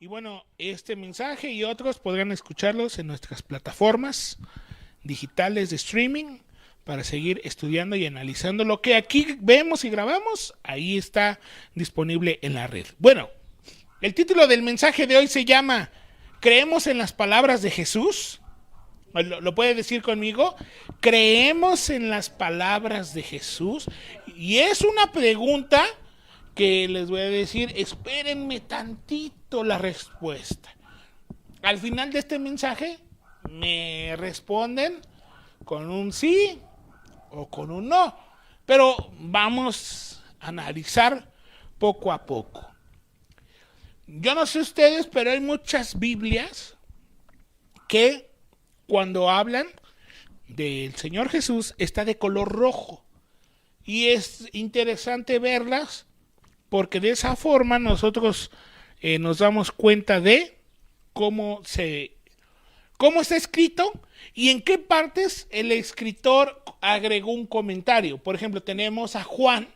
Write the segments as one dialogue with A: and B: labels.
A: Y bueno, este mensaje y otros podrán escucharlos en nuestras plataformas digitales de streaming para seguir estudiando y analizando lo que aquí vemos y grabamos. Ahí está disponible en la red. Bueno, el título del mensaje de hoy se llama ¿Creemos en las palabras de Jesús? ¿Lo puede decir conmigo? ¿Creemos en las palabras de Jesús? Y es una pregunta que les voy a decir, espérenme tantito la respuesta. Al final de este mensaje me responden con un sí o con un no, pero vamos a analizar poco a poco. Yo no sé ustedes, pero hay muchas Biblias que cuando hablan del Señor Jesús está de color rojo. Y es interesante verlas porque de esa forma nosotros nos damos cuenta de cómo está escrito y en qué partes el escritor agregó un comentario. Por ejemplo, tenemos a Juan,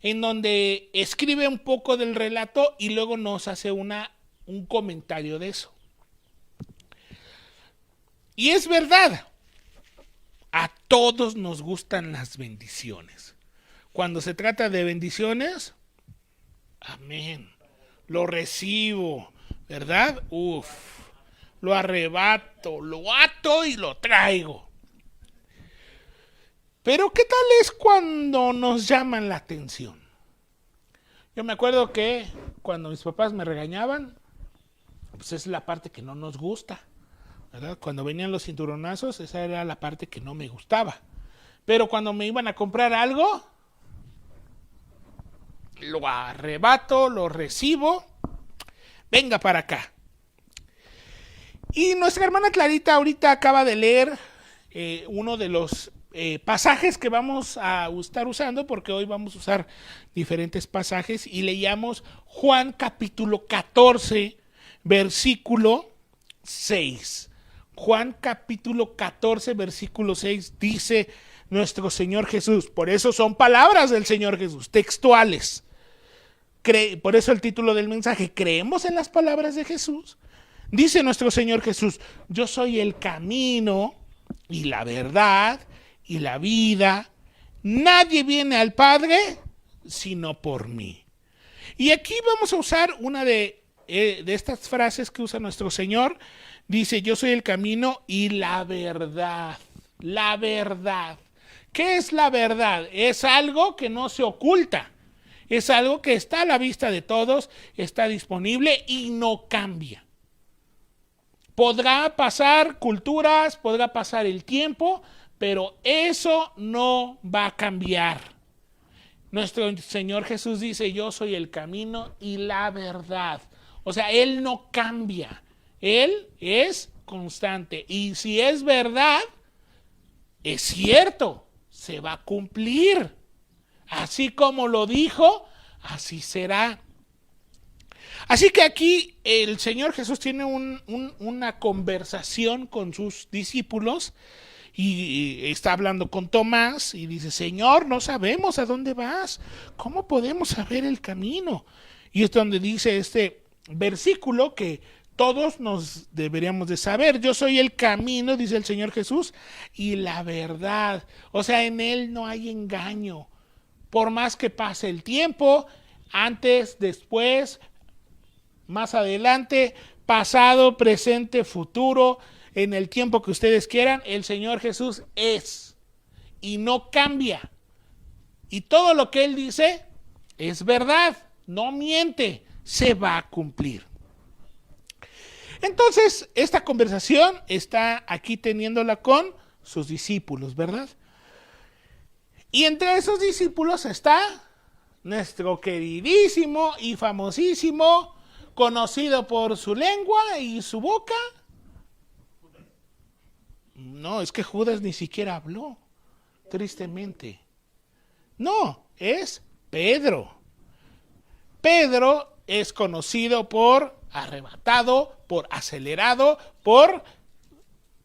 A: en donde escribe un poco del relato y luego nos hace un comentario de eso. Y es verdad, a todos nos gustan las bendiciones. Cuando se trata de bendiciones, amén, lo recibo, ¿verdad? Lo arrebato, lo ato y lo traigo. Pero ¿qué tal es cuando nos llaman la atención? Yo me acuerdo que cuando mis papás me regañaban, pues es la parte que no nos gusta, ¿verdad? Cuando venían los cinturonazos, esa era la parte que no me gustaba. Pero cuando me iban a comprar algo, lo arrebato, lo recibo, venga para acá. Y nuestra hermana Clarita ahorita acaba de leer uno de los pasajes que vamos a estar usando, porque hoy vamos a usar diferentes pasajes, y leíamos Juan capítulo 14, versículo 6. Juan capítulo 14, versículo 6, dice nuestro Señor Jesús. Por eso son palabras del Señor Jesús, textuales. Por eso el título del mensaje, ¿creemos en las palabras de Jesús? Dice nuestro Señor Jesús, yo soy el camino y la verdad y la vida. Nadie viene al Padre sino por mí. Y aquí vamos a usar una de estas frases que usa nuestro Señor. Dice, yo soy el camino y la verdad. La verdad. ¿Qué es la verdad? Es algo que no se oculta. Es algo que está a la vista de todos, está disponible y no cambia. Podrá pasar culturas, podrá pasar el tiempo, pero eso no va a cambiar. Nuestro Señor Jesús dice, yo soy el camino y la verdad. O sea, Él no cambia. Él es constante. Y si es verdad, es cierto, se va a cumplir. Así como lo dijo, así será. Así que aquí el Señor Jesús tiene una conversación con sus discípulos y está hablando con Tomás y dice, Señor, no sabemos a dónde vas, ¿cómo podemos saber el camino? Y es donde dice este versículo que todos nos deberíamos de saber, yo soy el camino, dice el Señor Jesús, y la verdad. O sea, en Él no hay engaño. Por más que pase el tiempo, antes, después, más adelante, pasado, presente, futuro, en el tiempo que ustedes quieran, el Señor Jesús es y no cambia. Y todo lo que Él dice es verdad, no miente, se va a cumplir. Entonces, esta conversación está aquí teniéndola con sus discípulos, ¿verdad? Y entre esos discípulos está nuestro queridísimo y famosísimo, conocido por su lengua y su boca. No, es que Judas ni siquiera habló, tristemente. No, es Pedro. Pedro es conocido por arrebatado, por acelerado, por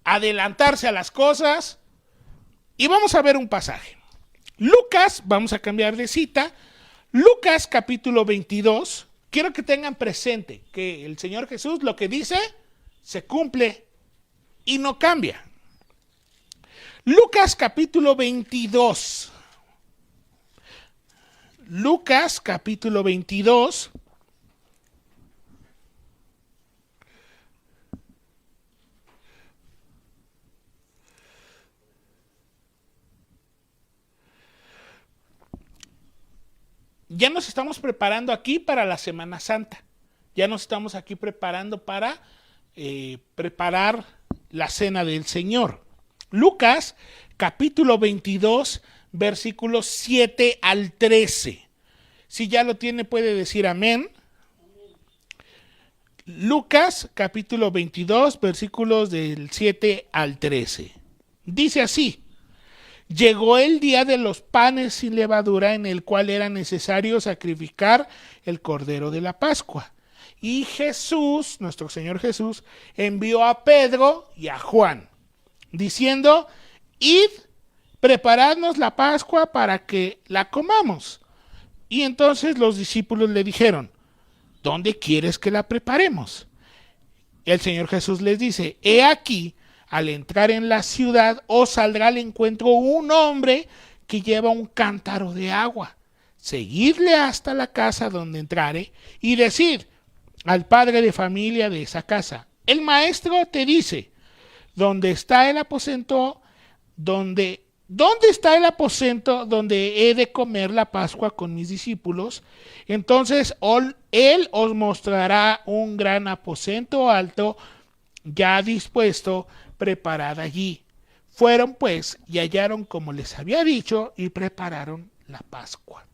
A: adelantarse a las cosas. Y vamos a ver un pasaje. Lucas, vamos a cambiar de cita, Lucas capítulo 22, quiero que tengan presente que el Señor Jesús lo que dice se cumple y no cambia. Lucas capítulo 22. Lucas capítulo 22. Ya nos estamos preparando aquí para la Semana Santa. Ya nos estamos aquí preparando para preparar la cena del Señor. Lucas, capítulo 22, versículos 7 al 13. Si ya lo tiene, puede decir amén. Lucas, capítulo 22, versículos del 7 al 13. Dice así: llegó el día de los panes sin levadura, en el cual era necesario sacrificar el cordero de la Pascua. Y Jesús, nuestro Señor Jesús, envió a Pedro y a Juan, diciendo: id, preparadnos la Pascua para que la comamos. Y entonces los discípulos le dijeron: ¿dónde quieres que la preparemos? El Señor Jesús les dice: he aquí, al entrar en la ciudad, os saldrá al encuentro un hombre que lleva un cántaro de agua. Seguidle hasta la casa donde entrare y decid al padre de familia de esa casa: el maestro te dice, ¿dónde está el aposento donde he de comer la Pascua con mis discípulos? Entonces él os mostrará un gran aposento alto, ya dispuesto, preparado allí. Fueron pues y hallaron como les había dicho y prepararon la Pascua.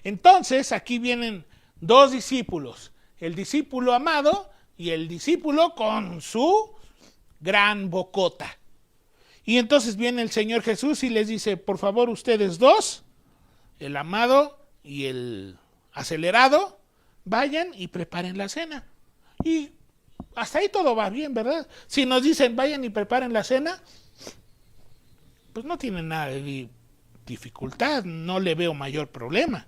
A: Entonces aquí vienen dos discípulos, el discípulo amado y el discípulo con su gran bocota. Y entonces viene el Señor Jesús y les dice: por favor, ustedes dos, el amado y el acelerado, vayan y preparen la cena. Y hasta ahí todo va bien, ¿verdad? Si nos dicen vayan y preparen la cena, pues no tienen nada de dificultad, no le veo mayor problema.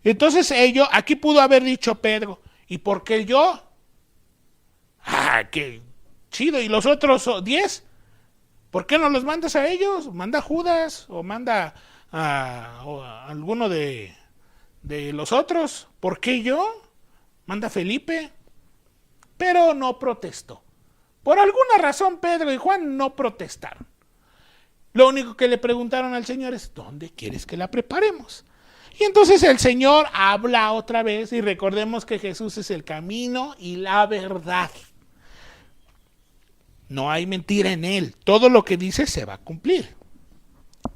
A: Entonces aquí pudo haber dicho Pedro: ¿y por qué yo? Qué chido. ¿Y los otros 10? ¿Por qué no los mandas a ellos? Manda a Judas o manda a alguno de los otros. ¿Por qué yo? Manda a Felipe. Pero no protestó. Por alguna razón Pedro y Juan no protestaron. Lo único que le preguntaron al Señor es: ¿dónde quieres que la preparemos? Y entonces el Señor habla otra vez, y recordemos que Jesús es el camino y la verdad. No hay mentira en él. Todo lo que dice se va a cumplir.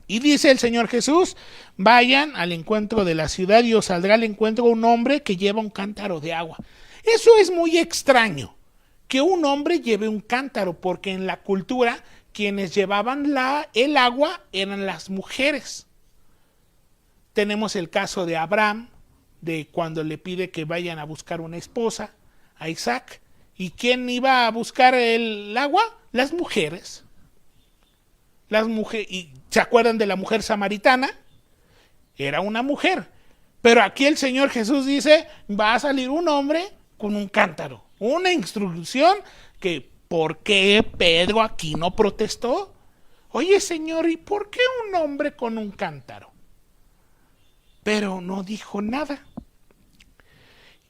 A: Y dice el Señor Jesús: vayan al encuentro de la ciudad y os saldrá al encuentro un hombre que lleva un cántaro de agua. Eso es muy extraño, que un hombre lleve un cántaro, porque en la cultura quienes llevaban el agua eran las mujeres. Tenemos el caso de Abraham, de cuando le pide que vayan a buscar una esposa a Isaac. ¿Y quién iba a buscar el agua? Las mujeres. ¿Y se acuerdan de la mujer samaritana? Era una mujer. Pero aquí el Señor Jesús dice: va a salir un hombre con un cántaro. Una instrucción que, ¿por qué Pedro aquí no protestó? Oye, Señor, ¿y por qué un hombre con un cántaro? Pero no dijo nada.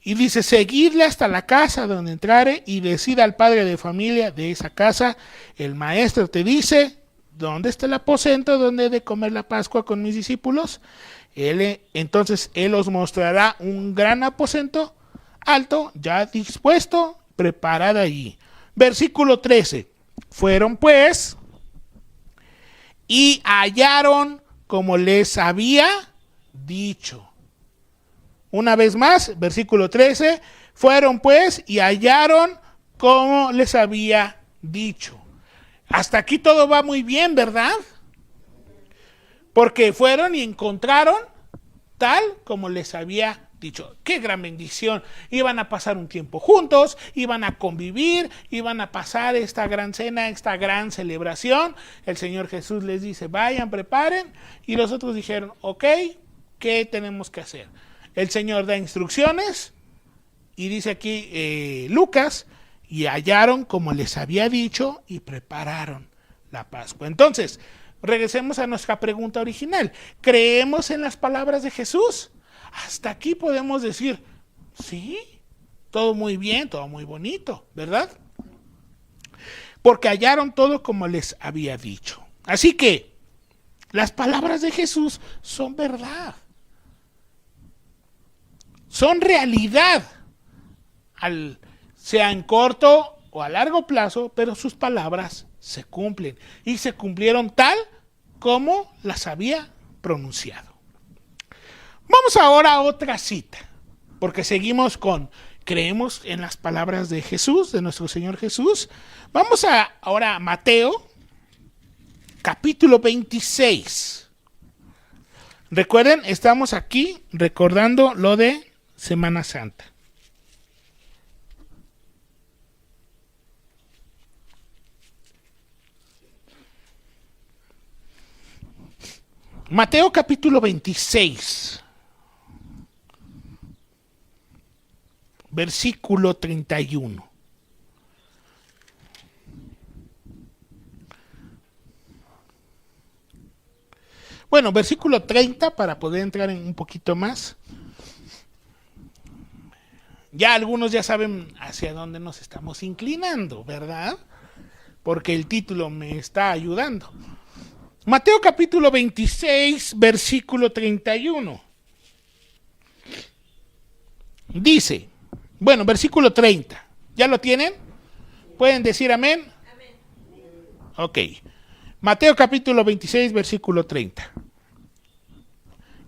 A: Y dice: seguidle hasta la casa donde entrare y decida al padre de familia de esa casa: el maestro te dice, ¿dónde está el aposento donde he de comer la Pascua con mis discípulos? Entonces él os mostrará un gran aposento alto, ya dispuesto, preparado allí. Versículo 13. Fueron pues y hallaron como les había dicho. Una vez más, versículo 13, fueron pues y hallaron como les había dicho. Hasta aquí todo va muy bien, ¿verdad? Porque fueron y encontraron tal como les había dicho. ¡Qué gran bendición! Iban a pasar un tiempo juntos, iban a convivir, iban a pasar esta gran cena, esta gran celebración. El Señor Jesús les dice: vayan, preparen. Y los otros dijeron: ok, ¿qué tenemos que hacer? El Señor da instrucciones, Y dice aquí Lucas, y hallaron como les había dicho y prepararon la Pascua. Entonces, regresemos a nuestra pregunta original. ¿Creemos en las palabras de Jesús? Hasta aquí podemos decir, sí, todo muy bien, todo muy bonito, ¿verdad? Porque hallaron todo como les había dicho. Así que las palabras de Jesús son verdad. Son realidad. Sea en corto o a largo plazo, pero sus palabras se cumplen. Y se cumplieron tal como las había pronunciado. Vamos ahora a otra cita, porque seguimos con, creemos en las palabras de Jesús, de nuestro Señor Jesús. Vamos ahora a Mateo, capítulo 26. Recuerden, estamos aquí recordando lo de Semana Santa. Mateo capítulo 26, versículo 31. Bueno, versículo 30 para poder entrar en un poquito más. Ya algunos ya saben hacia dónde nos estamos inclinando, ¿verdad? Porque el título me está ayudando. Mateo capítulo 26, versículo 31. Dice, bueno, versículo 30. ¿Ya lo tienen? ¿Pueden decir amén? Amén. Ok. Mateo capítulo 26, versículo 30.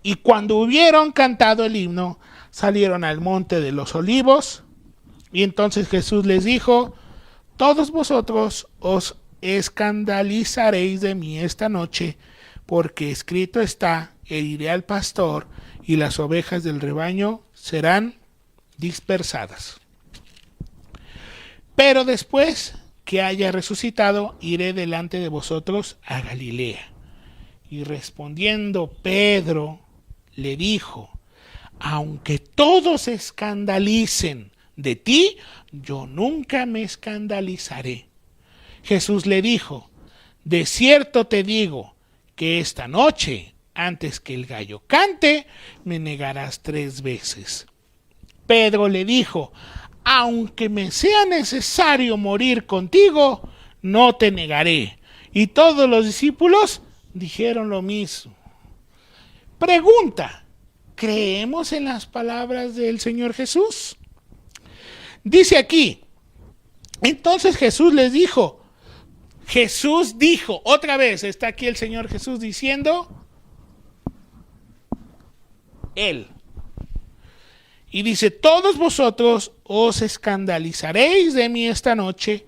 A: Y cuando hubieron cantado el himno, salieron al monte de los olivos, y entonces Jesús les dijo, todos vosotros os escandalizaréis de mí esta noche, porque escrito está, heriré al pastor, y las ovejas del rebaño serán dispersadas. Pero después que haya resucitado, iré delante de vosotros a Galilea. Y respondiendo Pedro, le dijo, aunque todos se escandalicen de ti, yo nunca me escandalizaré. Jesús le dijo, de cierto te digo que esta noche, antes que el gallo cante, me negarás 3 veces. Pedro le dijo, aunque me sea necesario morir contigo, no te negaré. Y todos los discípulos dijeron lo mismo. Pregunta, ¿creemos en las palabras del Señor Jesús? Dice aquí, entonces Jesús les dijo, otra vez está aquí el Señor Jesús diciendo, Él. Y dice, todos vosotros os escandalizaréis de mí esta noche,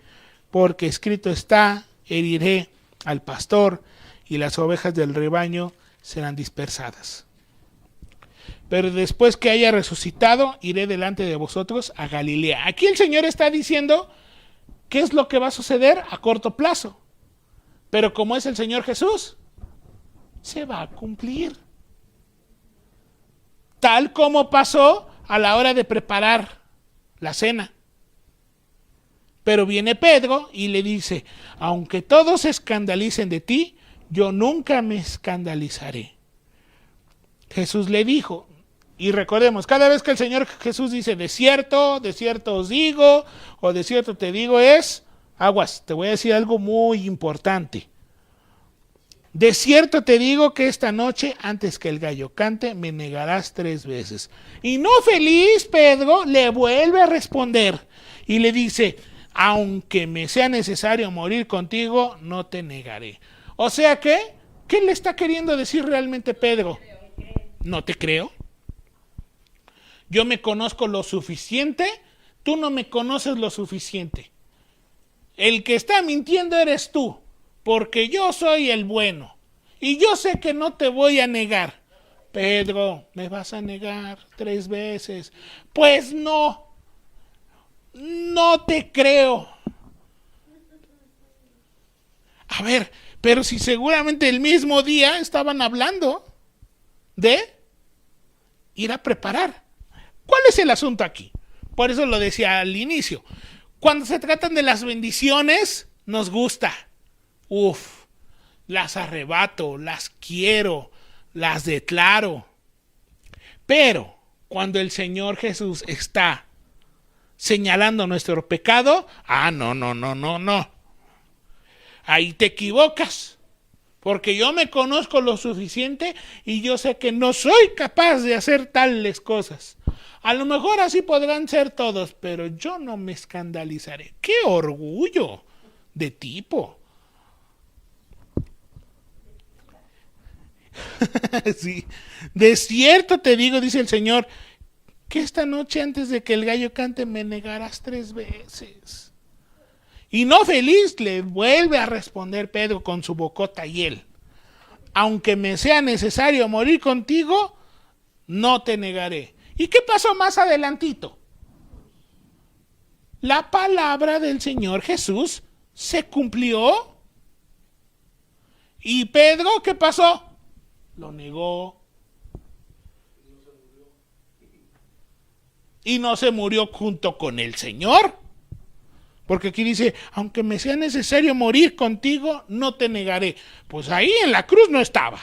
A: porque escrito está, heriré al pastor y las ovejas del rebaño serán dispersadas. Pero después que haya resucitado, iré delante de vosotros a Galilea. Aquí el Señor está diciendo qué es lo que va a suceder a corto plazo. Pero como es el Señor Jesús, se va a cumplir. Tal como pasó a la hora de preparar la cena. Pero viene Pedro y le dice, aunque todos se escandalicen de ti, yo nunca me escandalizaré. Jesús le dijo, y recordemos, cada vez que el Señor Jesús dice de cierto os digo, o de cierto te digo es, aguas, te voy a decir algo muy importante. De cierto te digo que esta noche, antes que el gallo cante, me negarás 3 veces. Y no feliz, Pedro le vuelve a responder y le dice, aunque me sea necesario morir contigo, no te negaré. O sea que, ¿qué le está queriendo decir realmente Pedro? No te creo. Yo me conozco lo suficiente, tú no me conoces lo suficiente. El que está mintiendo eres tú, porque yo soy el bueno. Y yo sé que no te voy a negar. Pedro, ¿me vas a negar 3 veces? Pues no, no te creo. A ver, pero si seguramente el mismo día estaban hablando de ir a preparar. ¿Cuál es el asunto aquí? Por eso lo decía al inicio. Cuando se tratan de las bendiciones, nos gusta. Uf, las arrebato, las quiero, las declaro. Pero cuando el Señor Jesús está señalando nuestro pecado, no. Ahí te equivocas. Porque yo me conozco lo suficiente y yo sé que no soy capaz de hacer tales cosas. A lo mejor así podrán ser todos, pero yo no me escandalizaré. ¡Qué orgullo de tipo! Sí. De cierto te digo, dice el Señor, que esta noche antes de que el gallo cante me negarás 3 veces. Y no feliz le vuelve a responder Pedro con su bocota y él. Aunque me sea necesario morir contigo, no te negaré. ¿Y qué pasó más adelantito? La palabra del Señor Jesús se cumplió. ¿Y Pedro qué pasó? Lo negó. Y no se murió junto con el Señor. Porque aquí dice, aunque me sea necesario morir contigo, no te negaré. Pues ahí en la cruz no estaba.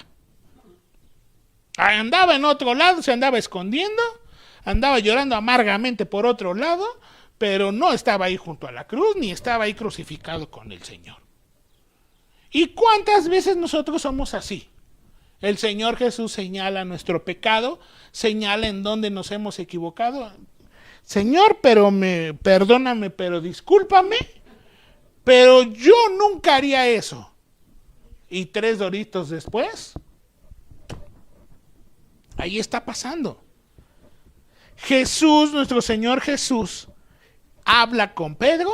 A: Andaba en otro lado, se andaba escondiendo, andaba llorando amargamente por otro lado, pero no estaba ahí junto a la cruz, ni estaba ahí crucificado con el Señor. ¿Y cuántas veces nosotros somos así? El Señor Jesús señala nuestro pecado, señala en dónde nos hemos equivocado. Señor, perdóname, pero discúlpame, pero yo nunca haría eso. Y 3 doritos después, ahí está pasando. Jesús, nuestro Señor Jesús, habla con Pedro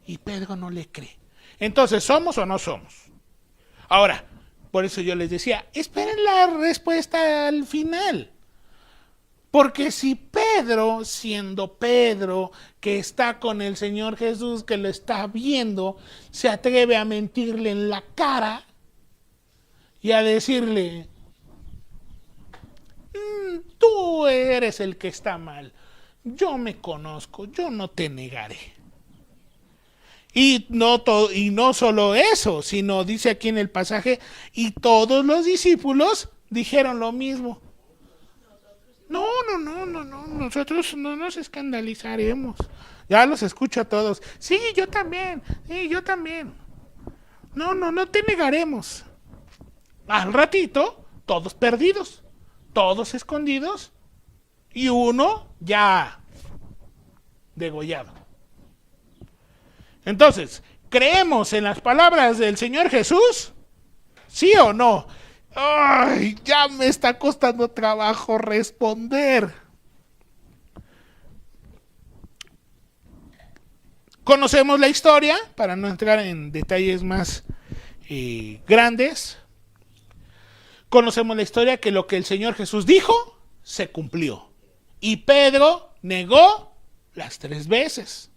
A: y Pedro no le cree. Entonces, ¿somos o no somos? Ahora, por eso yo les decía, esperen la respuesta al final. Porque si Pedro, siendo Pedro, que está con el Señor Jesús, que lo está viendo, se atreve a mentirle en la cara y a decirle, tú eres el que está mal, yo me conozco, yo no te negaré. Y no solo eso, sino dice aquí en el pasaje, y todos los discípulos dijeron lo mismo. No, nosotros no nos escandalizaremos. Ya los escucho a todos. Sí, yo también. No te negaremos. Al ratito, todos perdidos, todos escondidos y uno ya degollado. Entonces, ¿creemos en las palabras del Señor Jesús? ¿Sí o no? Ay, ya me está costando trabajo responder. Conocemos la historia, para no entrar en detalles más grandes. Conocemos la historia que lo que el Señor Jesús dijo, se cumplió. Y Pedro negó las 3 veces.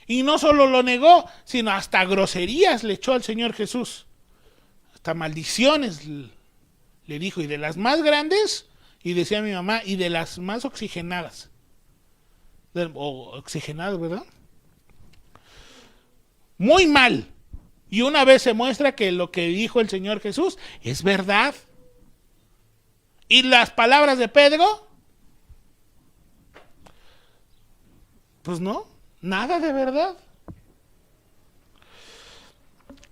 A: Y no solo lo negó, sino hasta groserías le echó al Señor Jesús. Hasta maldiciones le dijo, y de las más grandes, y decía mi mamá, y de las más oxigenadas. O oxigenadas, ¿verdad? Muy mal. Y una vez se muestra que lo que dijo el Señor Jesús es verdad. Y las palabras de Pedro, pues no, nada de verdad.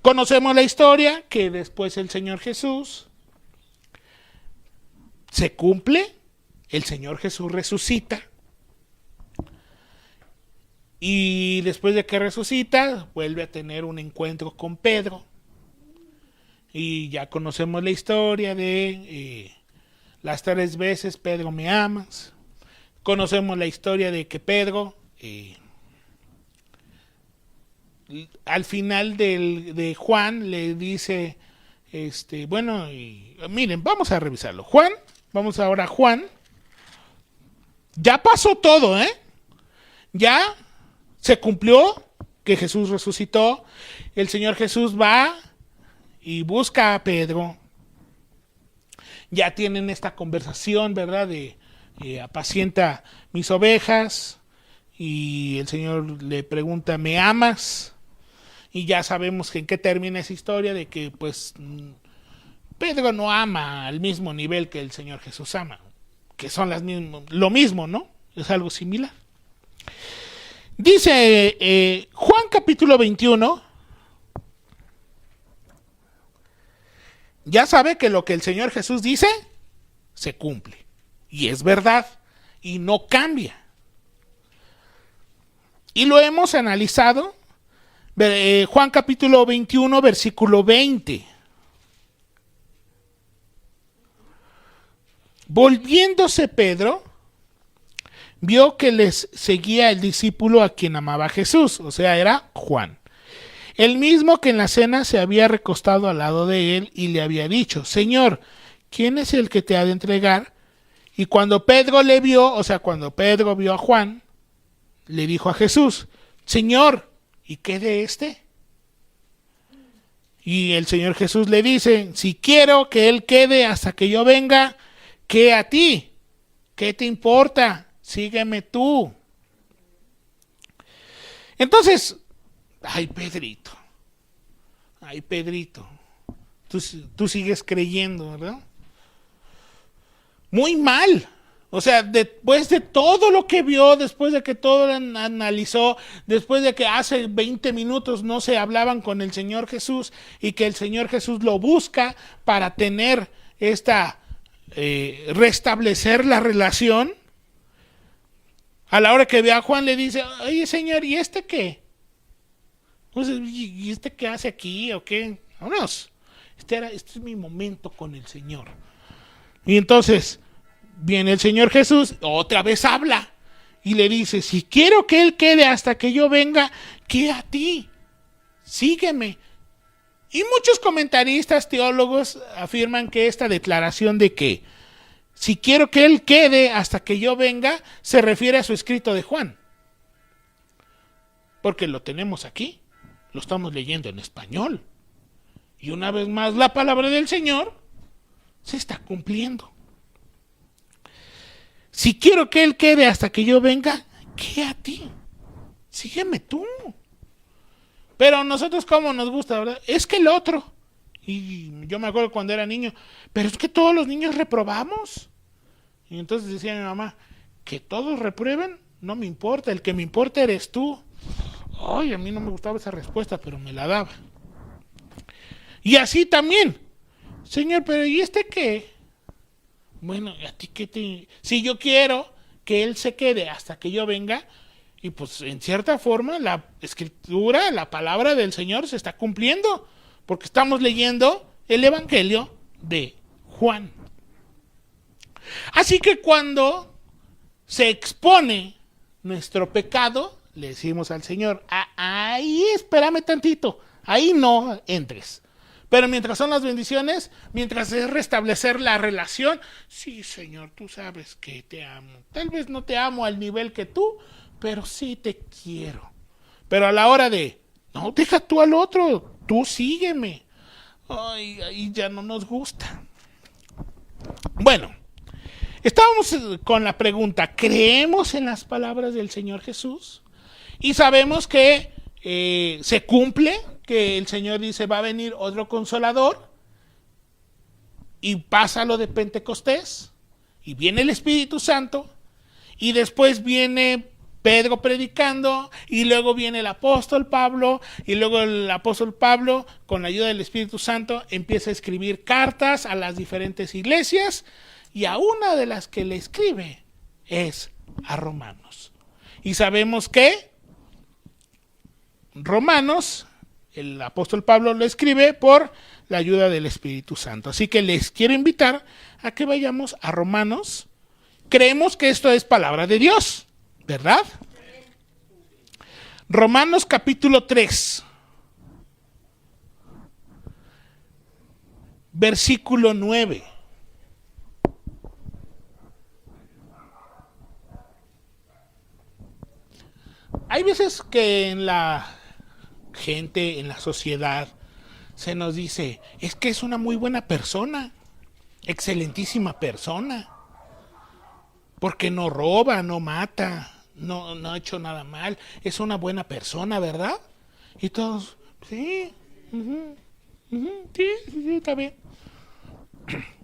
A: Conocemos la historia que después el Señor Jesús se cumple, el Señor Jesús resucita y después de que resucita vuelve a tener un encuentro con Pedro y ya conocemos la historia de las 3 veces Pedro me amas. Conocemos la historia de que Pedro al final de Juan le dice miren, vamos a revisarlo. Vamos ahora a Juan. Ya pasó todo, ya se cumplió que Jesús resucitó. El Señor Jesús va y busca a Pedro. Ya tienen esta conversación, ¿verdad? De apacienta mis ovejas. y el Señor le pregunta, ¿me amas? Y ya sabemos en qué termina esa historia de que pues Pedro no ama al mismo nivel que el Señor Jesús ama, que son lo mismo, ¿no? Es algo similar. Dice Juan capítulo 21, ya sabe que lo que el Señor Jesús dice se cumple y es verdad y no cambia. Y lo hemos analizado. Juan capítulo 21, versículo 20. Volviéndose Pedro, vio que les seguía el discípulo a quien amaba Jesús, o sea, era Juan. El mismo que en la cena se había recostado al lado de él y le había dicho, Señor, ¿quién es el que te ha de entregar? Y cuando Pedro le vio, o sea, cuando Pedro vio a Juan, le dijo a Jesús, Señor, ¿y qué de este? Y el Señor Jesús le dice, si quiero que él quede hasta que yo venga, ¿qué a ti? ¿Qué te importa? Sígueme tú. Entonces, ay Pedrito, tú sigues creyendo, ¿verdad? Muy mal. O sea, después de todo lo que vio, después de que todo lo analizó, después de que hace 20 minutos no se hablaban con el Señor Jesús y que el Señor Jesús lo busca para tener restablecer la relación, a la hora que ve a Juan le dice, oye Señor, ¿y este qué? ¿Y este qué hace aquí o qué? Vámonos. Este es mi momento con el Señor. Y entonces viene el Señor Jesús, otra vez habla y le dice, si quiero que él quede hasta que yo venga, ¿qué a ti? Sígueme. Y muchos comentaristas, teólogos afirman que esta declaración de que si quiero que él quede hasta que yo venga, se refiere a su escrito de Juan. Porque lo tenemos aquí, lo estamos leyendo en español. Y una vez más la palabra del Señor se está cumpliendo. Si quiero que él quede hasta que yo venga, ¿qué a ti? Sígueme tú. Pero nosotros como nos gusta, ¿verdad? Es que el otro. Y yo me acuerdo cuando era niño, pero es que todos los niños reprobamos. Y entonces decía mi mamá, que todos reprueben, no me importa, el que me importa eres tú. Ay, a mí no me gustaba esa respuesta, pero me la daba. Y así también, Señor, pero ¿y este qué? Bueno, ¿a ti qué te...? Si yo quiero que él se quede hasta que yo venga, y pues en cierta forma la escritura, la palabra del Señor se está cumpliendo, porque estamos leyendo el Evangelio de Juan. Así que cuando se expone nuestro pecado, le decimos al Señor, ahí espérame tantito, ahí no entres. Pero mientras son las bendiciones, mientras es restablecer la relación, sí, Señor, tú sabes que te amo. Tal vez no te amo al nivel que tú, pero sí te quiero. Pero a la hora de, no, deja tú al otro, tú sígueme. Ay, ahí ya no nos gusta. Bueno, estábamos con la pregunta, ¿creemos en las palabras del Señor Jesús? Y sabemos que se cumple, que el Señor dice va a venir otro consolador y pasa lo de Pentecostés y viene el Espíritu Santo y después viene Pedro predicando y luego viene el apóstol Pablo y luego el apóstol Pablo con la ayuda del Espíritu Santo empieza a escribir cartas a las diferentes iglesias y a una de las que le escribe es a Romanos. Y sabemos que Romanos, el apóstol Pablo lo escribe por la ayuda del Espíritu Santo. Así que les quiero invitar a que vayamos a Romanos. Creemos que esto es palabra de Dios, ¿verdad? Romanos capítulo 3, versículo 9. Hay veces que en la gente, en la sociedad, se nos dice, es que es una muy buena persona, excelentísima persona, porque no roba, no mata, no ha hecho nada mal, es una buena persona, ¿verdad? Y todos, sí, sí, está bien.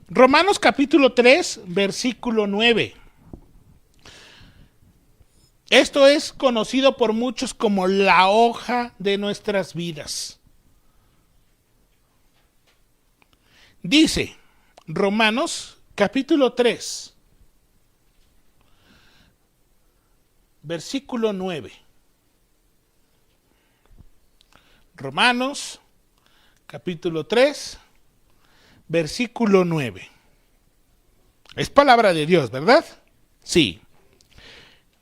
A: Romanos capítulo 3, versículo 9. Esto es conocido por muchos como la hoja de nuestras vidas. Dice, Romanos capítulo 3, versículo 9. Romanos capítulo 3, versículo 9. Es palabra de Dios, ¿verdad? Sí.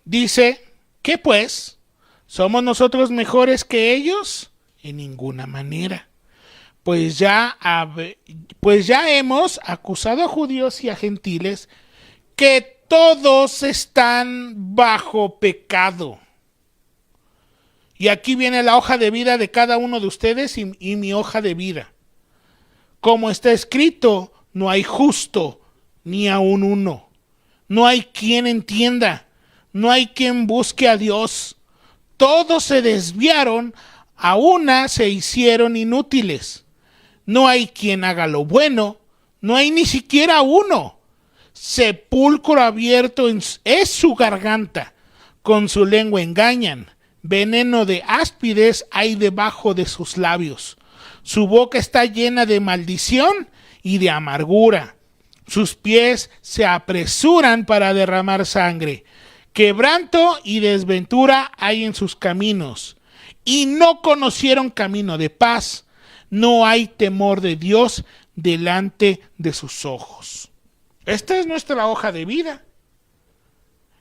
A: Dice, ¿qué pues? ¿Somos nosotros mejores que ellos? En ninguna manera. Pues ya hemos acusado a judíos y a gentiles que todos están bajo pecado. Y aquí viene la hoja de vida de cada uno de ustedes y mi hoja de vida. Como está escrito, no hay justo ni aun uno. No hay quien entienda. No hay quien busque a Dios. Todos se desviaron, a una se hicieron inútiles. No hay quien haga lo bueno, no hay ni siquiera uno. Sepulcro abierto es su garganta, con su lengua engañan. Veneno de áspides hay debajo de sus labios. Su boca está llena de maldición y de amargura. Sus pies se apresuran para derramar sangre. Quebranto y desventura hay en sus caminos, y no conocieron camino de paz. No hay temor de Dios delante de sus ojos. Esta es nuestra hoja de vida.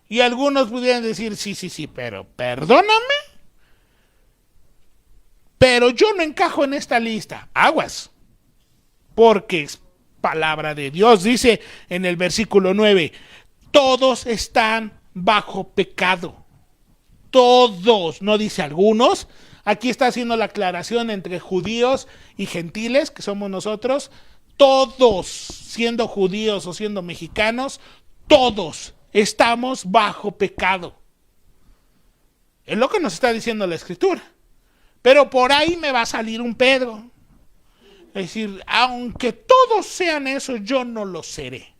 A: Y algunos pudieran decir, sí, pero perdóname, pero yo no encajo en esta lista. Aguas, porque es palabra de Dios. Dice en el versículo 9, todos están bajo pecado. Todos, no dice algunos. Aquí está haciendo la aclaración entre judíos y gentiles, que somos nosotros. Todos, siendo judíos o siendo mexicanos, todos estamos bajo pecado. Es lo que nos está diciendo la Escritura. Pero por ahí me va a salir un Pedro. Es decir, aunque todos sean eso, yo no lo seré.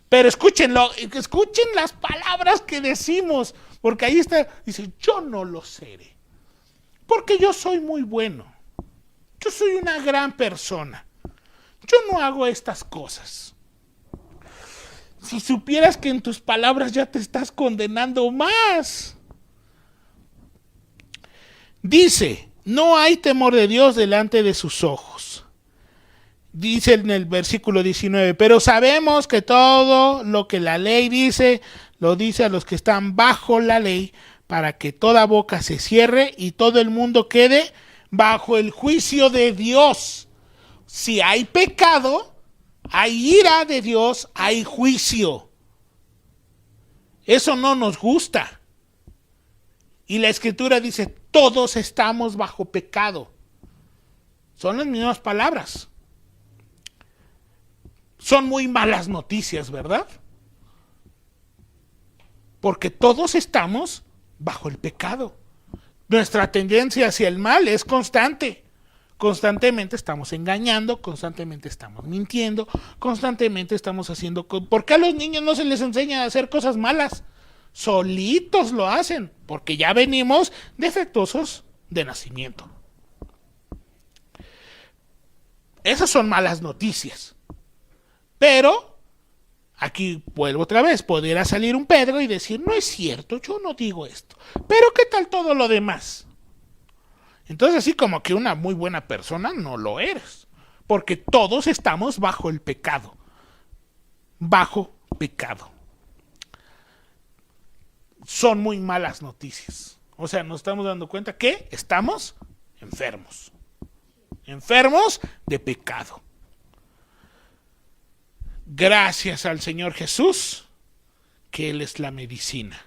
A: Pero escúchenlo, escuchen las palabras que decimos, porque ahí está, dice, yo no lo seré, porque yo soy muy bueno, yo soy una gran persona, yo no hago estas cosas. Si supieras que en tus palabras ya te estás condenando más. Dice, no hay temor de Dios delante de sus ojos. Dice en el versículo 19, pero sabemos que todo lo que la ley dice, lo dice a los que están bajo la ley, para que toda boca se cierre y todo el mundo quede bajo el juicio de Dios. Si hay pecado, hay ira de Dios, hay juicio. Eso no nos gusta. Y la Escritura dice, todos estamos bajo pecado. Son las mismas palabras. Son muy malas noticias, ¿verdad? Porque todos estamos bajo el pecado. Nuestra tendencia hacia el mal es constante. Constantemente estamos engañando, constantemente estamos mintiendo, constantemente estamos haciendo... ¿Por qué a los niños no se les enseña a hacer cosas malas? Solitos lo hacen, porque ya venimos defectuosos de nacimiento. Esas son malas noticias. Pero, aquí vuelvo otra vez, podría salir un Pedro y decir, no es cierto, yo no digo esto. Pero ¿qué tal todo lo demás? Entonces, así como que una muy buena persona no lo eres. Porque todos estamos bajo el pecado. Bajo pecado. Son muy malas noticias. O sea, nos estamos dando cuenta que estamos enfermos. Enfermos de pecado. Gracias al Señor Jesús, que Él es la medicina.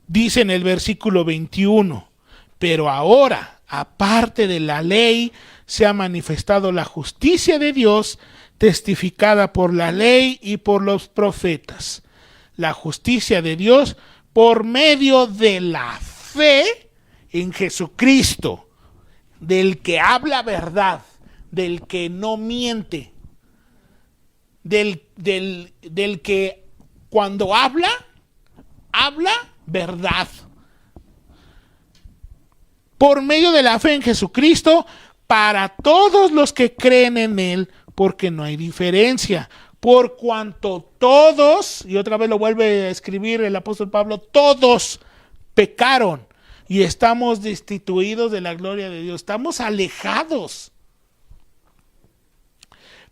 A: Dice en el versículo 21, pero ahora, aparte de la ley, se ha manifestado la justicia de Dios, testificada por la ley y por los profetas. la justicia de Dios por medio de la fe en Jesucristo, del que habla verdad, del que no miente, del que cuando habla verdad. Por medio de la fe en Jesucristo, para todos los que creen en Él, porque no hay diferencia. Por cuanto todos, y otra vez lo vuelve a escribir el apóstol Pablo, todos pecaron y estamos destituidos de la gloria de Dios. Estamos alejados.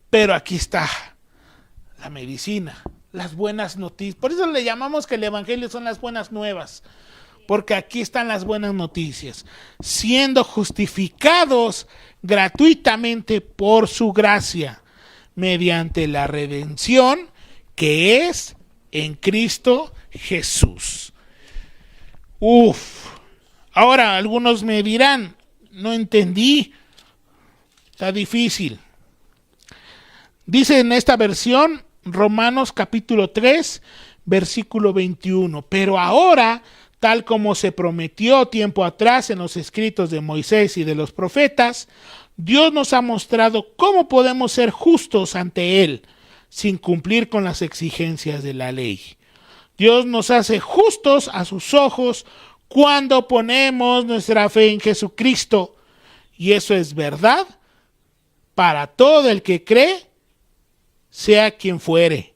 A: Pero aquí está la medicina, las buenas noticias. Por eso le llamamos que el evangelio son las buenas nuevas. Porque aquí están las buenas noticias. Siendo justificados gratuitamente por su gracia, mediante la redención que es en Cristo Jesús. Ahora algunos me dirán, no entendí, está difícil. Dice en esta versión, Romanos capítulo 3, versículo 21, pero ahora, tal como se prometió tiempo atrás en los escritos de Moisés y de los profetas, Dios nos ha mostrado cómo podemos ser justos ante Él, sin cumplir con las exigencias de la ley. Dios nos hace justos a sus ojos cuando ponemos nuestra fe en Jesucristo. Y eso es verdad para todo el que cree, sea quien fuere.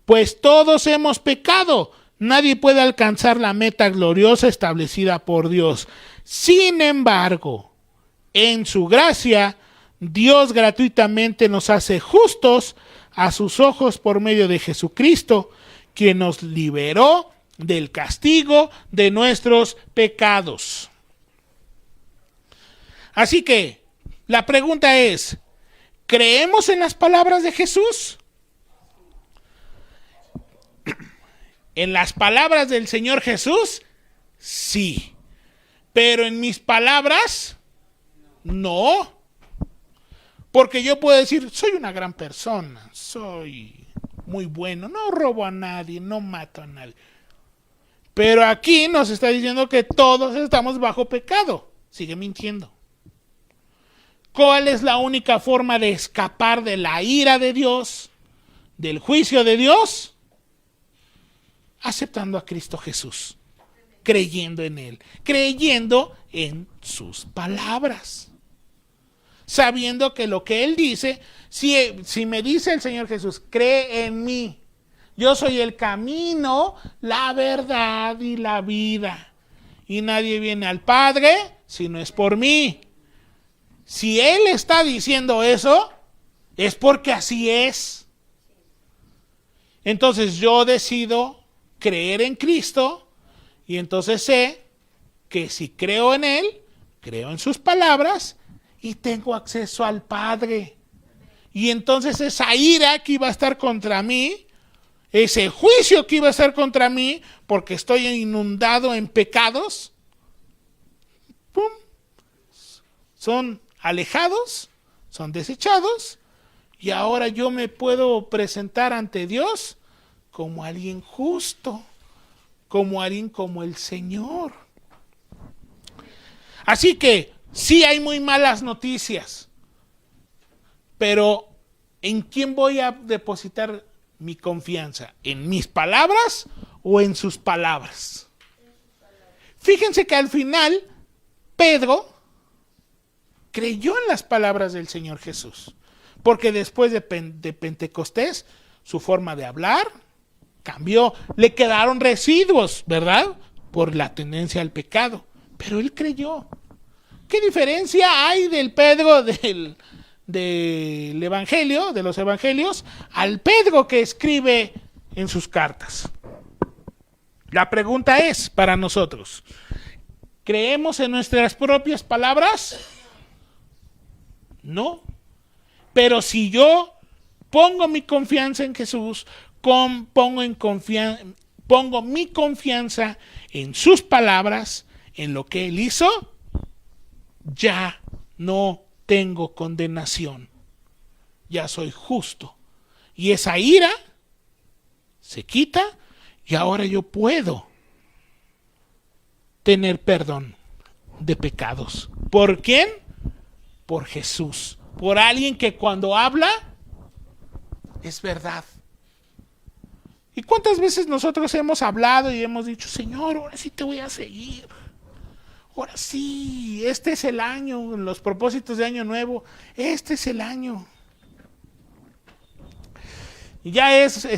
A: Pues todos hemos pecado. Nadie puede alcanzar la meta gloriosa establecida por Dios. Sin embargo, en su gracia, Dios gratuitamente nos hace justos a sus ojos por medio de Jesucristo, quien nos liberó del castigo de nuestros pecados. Así que, la pregunta es, ¿creemos en las palabras de Jesús? En las palabras del Señor Jesús, sí. Pero en mis palabras, no. Porque yo puedo decir, soy una gran persona, soy muy bueno, no robo a nadie, no mato a nadie. Pero aquí nos está diciendo que todos estamos bajo pecado. Sigue mintiendo. ¿Cuál es la única forma de escapar de la ira de Dios, del juicio de Dios? Aceptando a Cristo Jesús, creyendo en Él, creyendo en sus palabras, sabiendo que lo que Él dice, si me dice el Señor Jesús, cree en mí, yo soy el camino, la verdad y la vida, y nadie viene al Padre si no es por mí. Si Él está diciendo eso, es porque así es. Entonces yo decido creer en Cristo, y entonces sé que si creo en Él, creo en sus palabras y tengo acceso al Padre. Y entonces esa ira que iba a estar contra mí, ese juicio que iba a estar contra mí, porque estoy inundado en pecados, ¡pum!, son alejados, son desechados, y ahora yo me puedo presentar ante Dios como alguien justo, como alguien como el Señor. Así que sí hay muy malas noticias, pero ¿en quién voy a depositar mi confianza? ¿En mis palabras o en sus palabras? Fíjense que al final Pedro creyó en las palabras del Señor Jesús, porque después de Pentecostés su forma de hablar cambió, le quedaron residuos, ¿verdad?, por la tendencia al pecado, pero él creyó. ¿Qué diferencia hay del Pedro del Evangelio, de los Evangelios, al Pedro que escribe en sus cartas? La pregunta es para nosotros, ¿creemos en nuestras propias palabras? No. Pero si yo pongo mi confianza en Jesús, pongo mi confianza en sus palabras, en lo que Él hizo, ya no tengo condenación. Ya soy justo. Y esa ira se quita Y ahora yo puedo tener perdón de pecados. ¿Por quién? Por Jesús. Por alguien que cuando habla es verdad. ¿Y cuántas veces nosotros hemos hablado y hemos dicho, Señor, ahora sí te voy a seguir? Ahora sí, este es el año, los propósitos de año nuevo, este es el año. Y ya es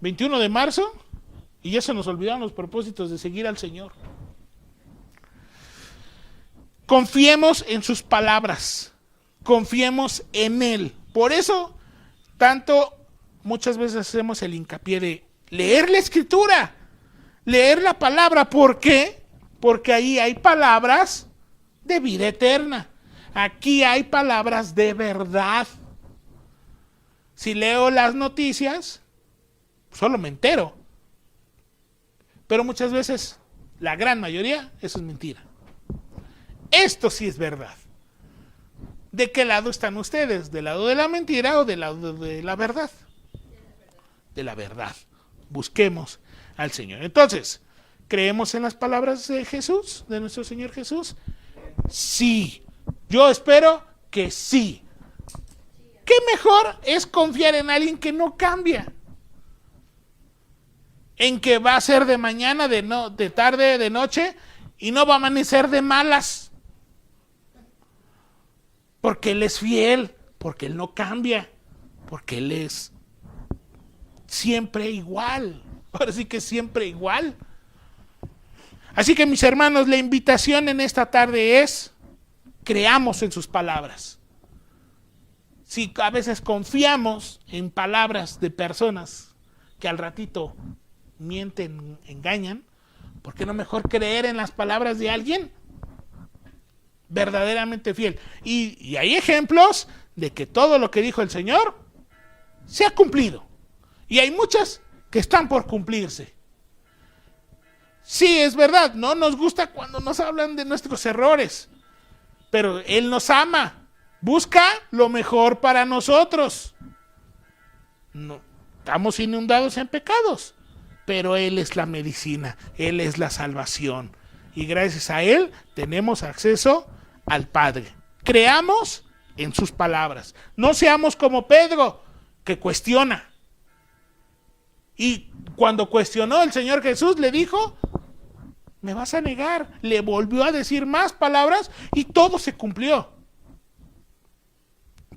A: 21 de marzo y ya se nos olvidaron los propósitos de seguir al Señor. Confiemos en sus palabras, confiemos en Él. Por eso, muchas veces hacemos el hincapié de leer la Escritura, leer la palabra. ¿Por qué? Porque ahí hay palabras de vida eterna. Aquí hay palabras de verdad. Si leo las noticias, solo me entero. Pero muchas veces, la gran mayoría, eso es mentira. Esto sí es verdad. ¿De qué lado están ustedes? ¿Del lado de la mentira o del lado de la verdad? De la verdad. Busquemos al Señor. Entonces, ¿creemos en las palabras de Jesús, de nuestro Señor Jesús? Sí. Yo espero que sí. ¿Qué mejor es confiar en alguien que no cambia? En que va a ser de mañana, de tarde, de noche, y no va a amanecer de malas. Porque Él es fiel, porque Él no cambia, porque Él es siempre igual. Ahora sí que siempre igual. Así que, mis hermanos, la invitación en esta tarde es: creamos en sus palabras. Si a veces confiamos en palabras de personas que al ratito mienten, engañan, ¿por qué no mejor creer en las palabras de alguien verdaderamente fiel? Y hay ejemplos de que todo lo que dijo el Señor se ha cumplido. Y hay muchas que están por cumplirse. Sí, es verdad, no nos gusta cuando nos hablan de nuestros errores, pero Él nos ama. Busca lo mejor para nosotros. No, estamos inundados en pecados, pero Él es la medicina, Él es la salvación. Y gracias a Él tenemos acceso al Padre. Creamos en sus palabras. No seamos como Pedro, que cuestiona. Y cuando cuestionó el Señor Jesús, le dijo: ¿me vas a negar? Le volvió a decir más palabras y todo se cumplió.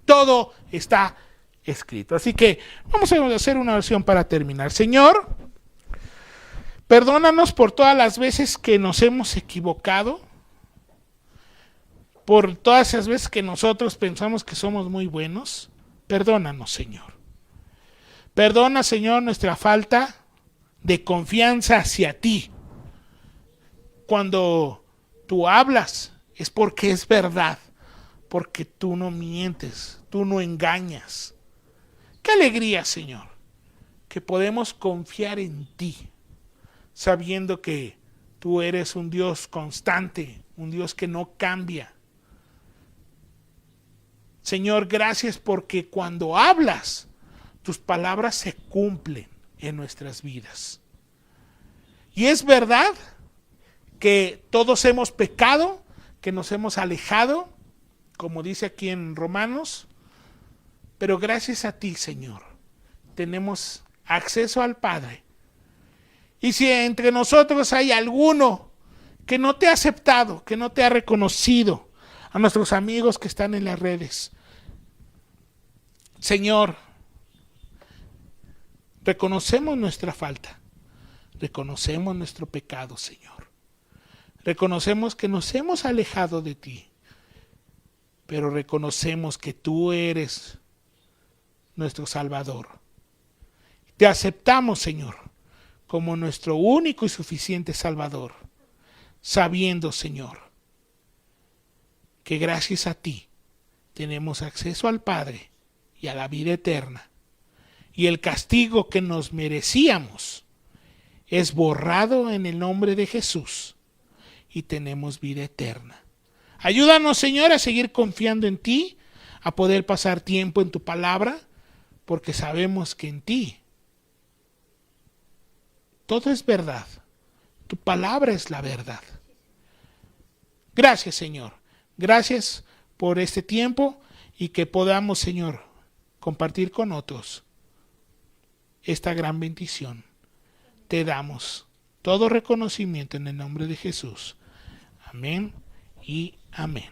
A: Todo está escrito. Así que vamos a hacer una oración para terminar. Señor, perdónanos por todas las veces que nos hemos equivocado, por todas esas veces que nosotros pensamos que somos muy buenos. Perdónanos, Señor. Perdona, Señor, nuestra falta de confianza hacia ti. Cuando tú hablas es porque es verdad, porque tú no mientes, tú no engañas. Qué alegría, Señor, que podemos confiar en ti, sabiendo que tú eres un Dios constante, un Dios que no cambia. Señor, gracias porque cuando hablas, tus palabras se cumplen en nuestras vidas. Y es verdad que todos hemos pecado, que nos hemos alejado, como dice aquí en Romanos, pero gracias a ti, Señor, tenemos acceso al Padre. Y si entre nosotros hay alguno que no te ha aceptado, que no te ha reconocido, a nuestros amigos que están en las redes, Señor, reconocemos nuestra falta, reconocemos nuestro pecado, Señor. Reconocemos que nos hemos alejado de ti, pero reconocemos que tú eres nuestro Salvador. Te aceptamos, Señor, como nuestro único y suficiente Salvador, sabiendo, Señor, que gracias a ti tenemos acceso al Padre y a la vida eterna, y el castigo que nos merecíamos es borrado en el nombre de Jesús, y tenemos vida eterna. Ayúdanos, Señor, a seguir confiando en ti, a poder pasar tiempo en tu palabra, porque sabemos que en ti Todo es verdad. Tu palabra es la verdad. Gracias, Señor. Gracias por este tiempo y que podamos, Señor, compartir con otros esta gran bendición. Te damos todo reconocimiento en el nombre de Jesús. Amén y amén.